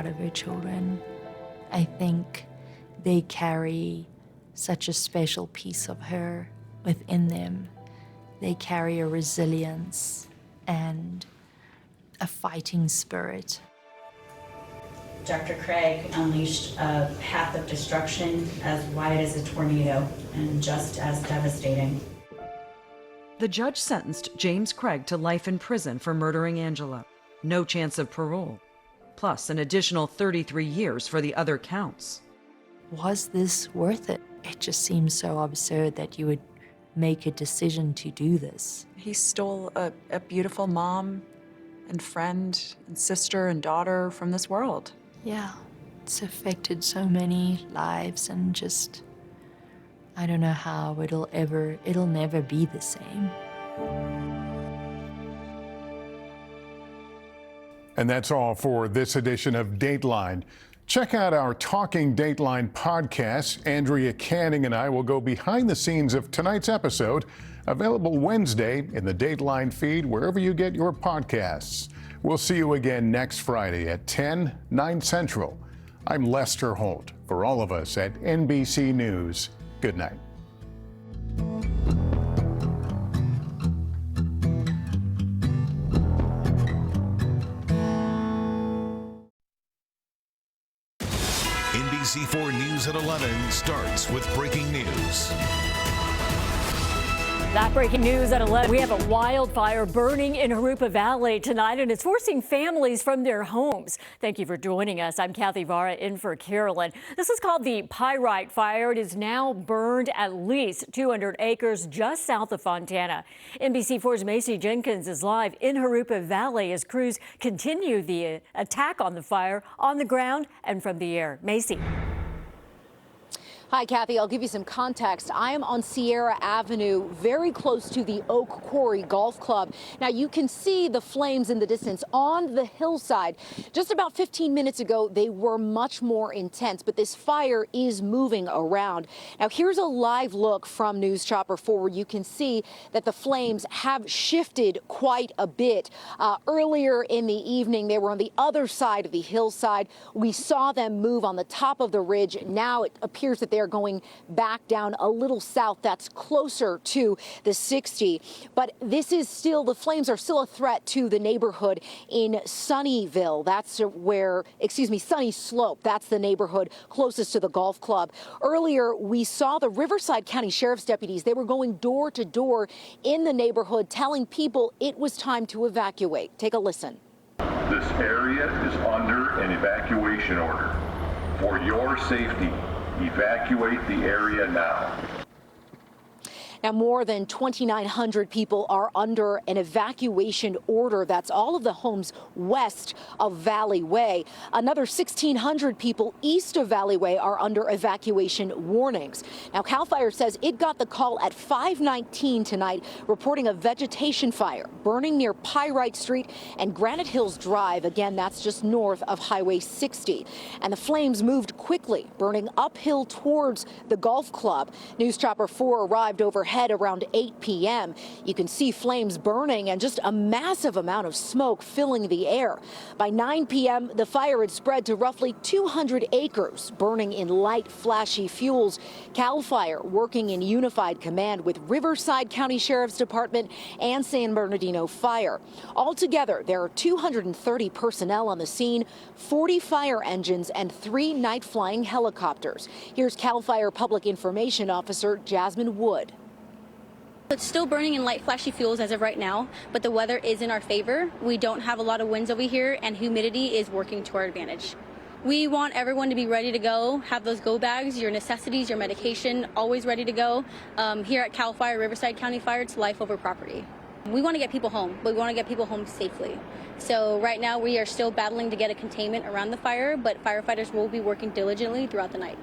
proud of her children. I think they carry such a special piece of her within them. They carry a resilience and a fighting spirit. Dr. Craig unleashed a path of destruction as wide as a tornado and just as devastating. The judge sentenced James Craig to life in prison for murdering Angela. No chance of parole, plus an additional 33 years for the other counts. Was this worth it? It just seems so absurd that you would make a decision to do this. He stole a beautiful mom and friend and sister and daughter from this world. Yeah, it's affected so many lives, and just, I don't know how it'll never be the same. And that's all for this edition of Dateline. Check out our Talking Dateline podcast. Andrea Canning and I will go behind the scenes of tonight's episode, available Wednesday in the Dateline feed, wherever you get your podcasts. We'll see you again next Friday at 10, 9 Central. I'm Lester Holt. For all of us at NBC News, good night. NBC4 News at 11 starts with breaking news. That breaking news at 11. We have a wildfire burning in Harupa Valley tonight, and it's forcing families from their homes. Thank you for joining us. I'm Kathy Vara in for Carolyn. This is called the Pyrite Fire. It has now burned at least 200 acres just south of Fontana. NBC4's Macy Jenkins is live in Harupa Valley as crews continue the attack on the fire on the ground and from the air. Macy. Hi, Kathy. I'll give you some context. I am on Sierra Avenue, very close to the Oak Quarry Golf Club. Now, you can see the flames in the distance on the hillside. Just about 15 minutes ago, they were much more intense, but this fire is moving around. Now, here's a live look from News Chopper 4, where you can see that the flames have shifted quite a bit. Earlier in the evening, they were on the other side of the hillside. We saw them move on the top of the ridge. Now it appears that they're going back down a little south. That's closer to the 60. But this is still, the flames are still a threat to the neighborhood in Sunnyville. That's where, Sunny Slope. That's the neighborhood closest to the golf club. Earlier, we saw the Riverside County Sheriff's deputies. They were going door to door in the neighborhood, telling people it was time to evacuate. Take a listen. This area is under an evacuation order. For your safety, evacuate the area now. Now, more than 2,900 people are under an evacuation order. That's all of the homes west of Valley Way. Another 1,600 people east of Valley Way are under evacuation warnings. Now, CAL FIRE says it got the call at 5:19 tonight, reporting a vegetation fire burning near Pyrite Street and Granite Hills Drive. Again, that's just north of Highway 60. And the flames moved quickly, burning uphill towards the golf club. News Chopper 4 arrived overhead around 8 p.m. You can see flames burning and just a massive amount of smoke filling the air. By 9 p.m., the fire had spread to roughly 200 acres, burning in light, flashy fuels. CAL FIRE working in unified command with Riverside County Sheriff's Department and San Bernardino Fire. Altogether, there are 230 personnel on the scene, 40 fire engines, and 3 night-flying helicopters. Here's CAL FIRE Public Information Officer Jasmine Wood. It's still burning in light flashy fuels as of right now, but the weather is in our favor. We don't have a lot of winds over here, and humidity is working to our advantage. We want everyone to be ready to go, have those go bags, your necessities, your medication, always ready to go. Here at CAL FIRE, Riverside County Fire, it's life over property. We want to get people home, but we want to get people home safely. So right now we are still battling to get a containment around the fire, but firefighters will be working diligently throughout the night.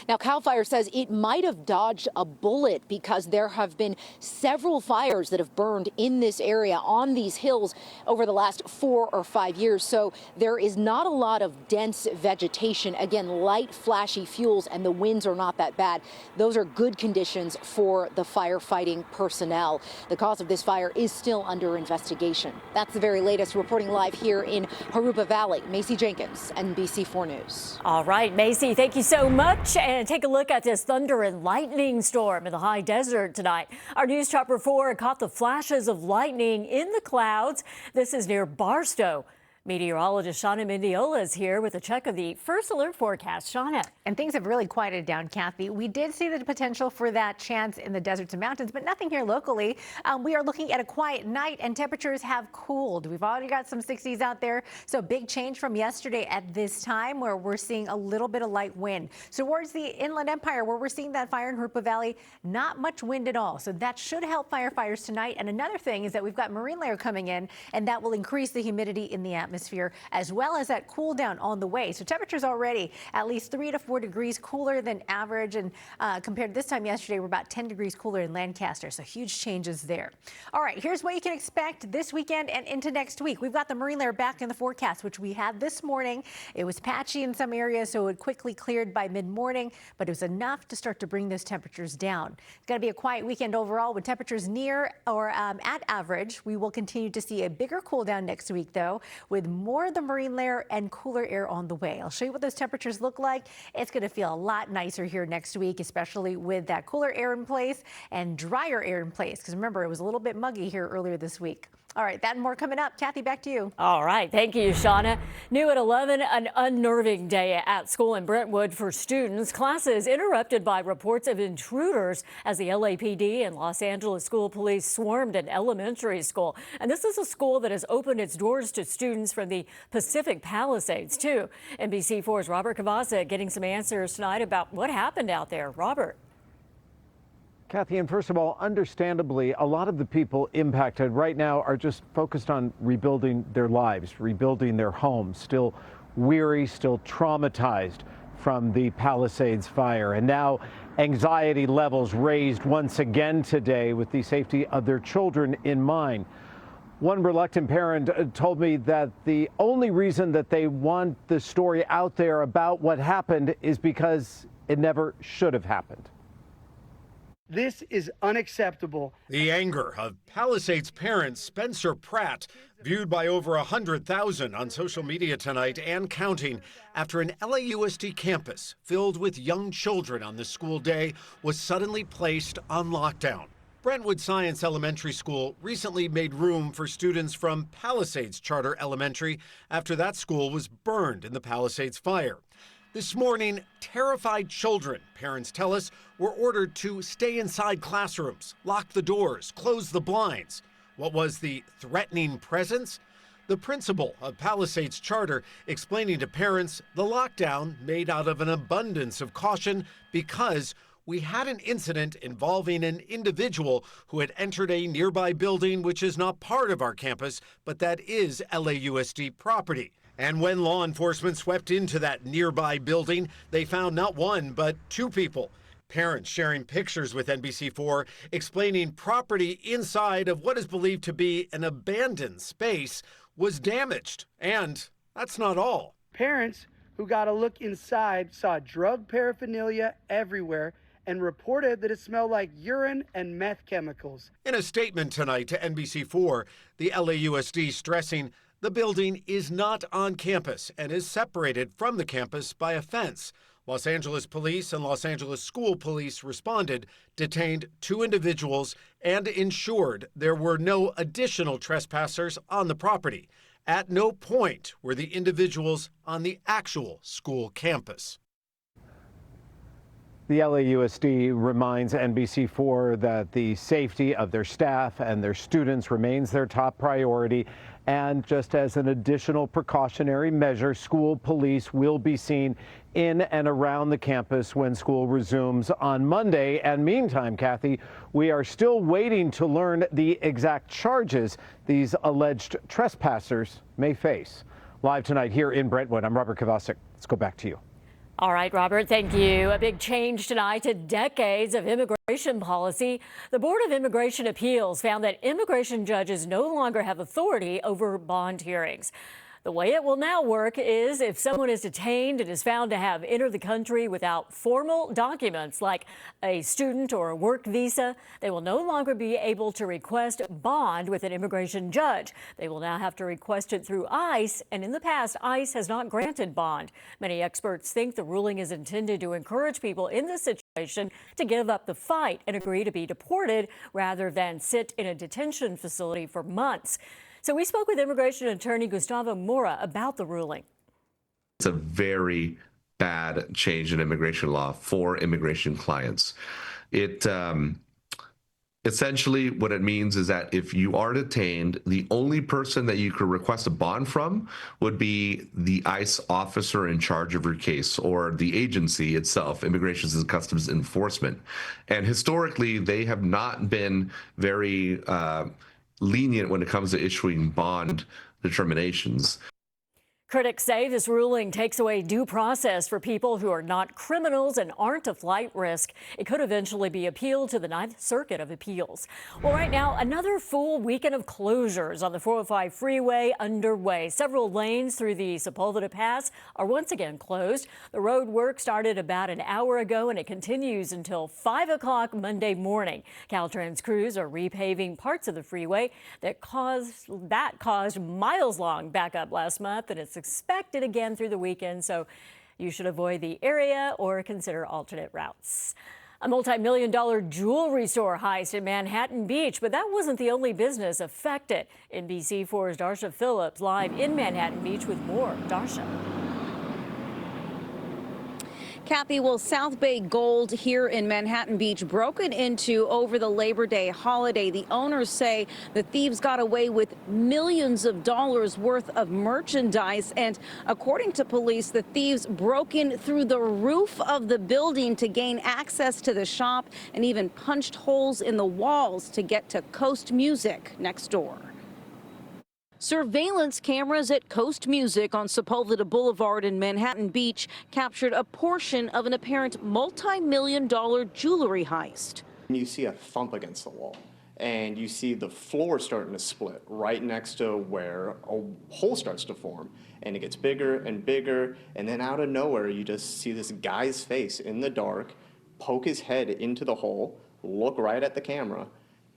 Now, CAL FIRE says it might have dodged a bullet because there have been several fires that have burned in this area on these hills over the last 4 or 5 years. So there is not a lot of dense vegetation. Again, light, flashy fuels, and the winds are not that bad. Those are good conditions for the firefighting personnel. The cause of this fire is still under investigation. That's the very latest. Reporting live here in Harupa Valley, Macy Jenkins, NBC4 News. All right, Macy, thank you so much. And take a look at this thunder and lightning storm in the high desert tonight. Our News Chopper 4 caught the flashes of lightning in the clouds. This is near Barstow. Meteorologist Shauna Mendiola is here with a check of the first alert forecast. Shauna. And things have really quieted down, Kathy. We did see the potential for that chance in the deserts and mountains, but nothing here locally. We are looking at a quiet night and temperatures have cooled. We've already got some 60s out there. So big change from yesterday at this time where we're seeing a little bit of light wind. So towards the Inland Empire where we're seeing that fire in Harupa Valley, not much wind at all. So that should help firefighters tonight. And another thing is that we've got marine layer coming in and that will increase the humidity in the atmosphere as well as that cool down on the way. So temperatures already at least 3 to 4 degrees cooler than average. And compared to this time yesterday, we're about 10 degrees cooler in Lancaster. So huge changes there. All right, here's what you can expect this weekend and into next week. We've got the marine layer back in the forecast, which we had this morning. It was patchy in some areas, so it quickly cleared by mid-morning, but it was enough to start to bring those temperatures down. It's going to be a quiet weekend overall with temperatures near or at average. We will continue to see a bigger cool down next week, though, with more of the marine layer and cooler air on the way. I'll show you what those temperatures look like. It's going to feel a lot nicer here next week, especially with that cooler air in place and drier air in place. Because remember, it was a little bit muggy here earlier this week. All right, that and more coming up. Kathy, back to you. All right, thank you, Shauna. New at 11, an unnerving day at school in Brentwood for students. Classes interrupted by reports of intruders as the LAPD and Los Angeles School Police swarmed an elementary school. And this is a school that has opened its doors to students from the Pacific Palisades, too. NBC4's Robert Cavazza getting some answers tonight about what happened out there. Robert. Kathy, and first of all, understandably, a lot of the people impacted right now are just focused on rebuilding their lives, rebuilding their homes, still weary, still traumatized from the Palisades fire. And now anxiety levels raised once again today with the safety of their children in mind. One reluctant parent told me that the only reason that they want the story out there about what happened is because it never should have happened. This is unacceptable. The anger of Palisades parent Spencer Pratt, viewed by over 100,000 on social media tonight and counting, after an LAUSD campus filled with young children on this school day was suddenly placed on lockdown. Brentwood Science Elementary School recently made room for students from Palisades Charter Elementary after that school was burned in the Palisades fire. This morning, terrified children, parents tell us, were ordered to stay inside classrooms, lock the doors, close the blinds. What was the threatening presence? The principal of Palisades Charter explaining to parents the lockdown made out of an abundance of caution because we had an incident involving an individual who had entered a nearby building which is not part of our campus, but that is LAUSD property. And when law enforcement swept into that nearby building, they found not one, but two people. Parents sharing pictures with NBC4 explaining property inside of what is believed to be an abandoned space was damaged. And that's not all. Parents who got a look inside saw drug paraphernalia everywhere and reported that it smelled like urine and meth chemicals. In a statement tonight to NBC4, the LAUSD stressing the building is not on campus and is separated from the campus by a fence. Los Angeles Police and Los Angeles School Police responded, detained two individuals, and ensured there were no additional trespassers on the property. At no point were the individuals on the actual school campus. The LAUSD reminds NBC4 that the safety of their staff and their students remains their top priority. And just as an additional precautionary measure, school police will be seen in and around the campus when school resumes on Monday. And meantime, Kathy, we are still waiting to learn the exact charges these alleged trespassers may face. Live tonight here in Brentwood, I'm Robert Kovacic. Let's go back to you. All right, Robert, thank you. A big change tonight to decades of immigration policy. The Board of Immigration Appeals found that immigration judges no longer have authority over bond hearings. The way it will now work is if someone is detained and is found to have entered the country without formal documents like a student or a work visa, they will no longer be able to request bond with an immigration judge. They will now have to request it through ICE, and in the past, ICE has not granted bond. Many experts think the ruling is intended to encourage people in this situation to give up the fight and agree to be deported rather than sit in a detention facility for months. So we spoke with immigration attorney Gustavo Mora about the ruling. It's a very bad change in immigration law for immigration clients. It essentially what it means is that if you are detained, the only person that you could request a bond from would be the ICE officer in charge of your case or the agency itself, Immigration and Customs Enforcement. And historically, they have not been very lenient when it comes to issuing bond determinations. Critics say this ruling takes away due process for people who are not criminals and aren't a flight risk. It could eventually be appealed to the Ninth Circuit of Appeals. Well, right now, another full weekend of closures on the 405 freeway underway. Several lanes through the Sepulveda Pass are once again closed. The road work started about an hour ago and it continues until 5 o'clock Monday morning. Caltrans crews are repaving parts of the freeway that caused miles-long backup last month, and it's expected again through the weekend, so you should avoid the area or consider alternate routes. A multi-million-dollar jewelry store heist in Manhattan Beach, but that wasn't the only business affected. NBC4's Darsha Phillips live in Manhattan Beach with more. Darsha. Kathy, well, South Bay Gold here in Manhattan Beach broken into over the Labor Day holiday. The owners say the thieves got away with millions of dollars worth of merchandise. And according to police, the thieves broke in through the roof of the building to gain access to the shop and even punched holes in the walls to get to Coast Music next door. Surveillance cameras at Coast Music on Sepulveda Boulevard in Manhattan Beach captured a portion of an apparent multi-million-dollar jewelry heist. You see a thump against the wall, and you see the floor starting to split right next to where a hole starts to form. And it gets bigger and bigger, and then out of nowhere, you just see this guy's face in the dark, poke his head into the hole, look right at the camera,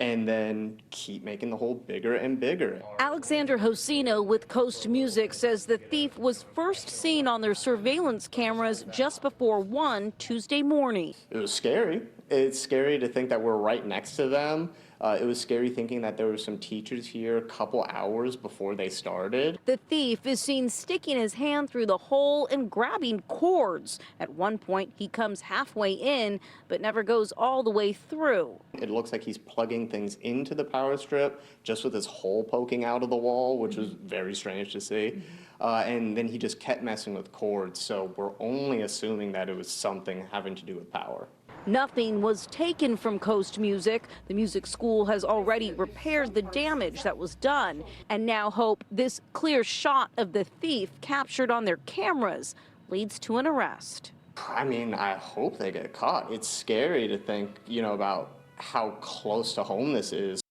and then keep making the hole bigger and bigger. Alexander Hosino with Coast Music says the thief was first seen on their surveillance cameras just before 1 Tuesday morning. It was scary. It's scary to think that we're right next to them. It was scary thinking that there were some teachers here a couple hours before they started. The thief is seen sticking his hand through the hole and grabbing cords. At one point, he comes halfway in, but never goes all the way through. It looks like he's plugging things into the power strip just with his hole poking out of the wall, which was very strange to see. And then he just kept messing with cords, so we're only assuming that it was something having to do with power. Nothing was taken from Coast Music. The music school has already repaired the damage that was done and now hope this clear shot of the thief captured on their cameras leads to an arrest. I mean, I hope they get caught. It's scary to think, about how close to home this is.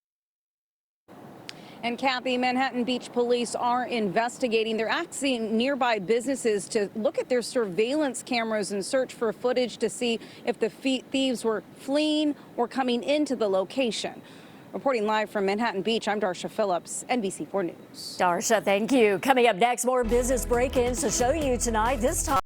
And Kathy, Manhattan Beach police are investigating. They're asking nearby businesses to look at their surveillance cameras and search for footage to see if the thieves were fleeing or coming into the location. Reporting live from Manhattan Beach, I'm Darsha Phillips, NBC4 News. Darsha, thank you. Coming up next, more business break-ins to show you tonight. This time,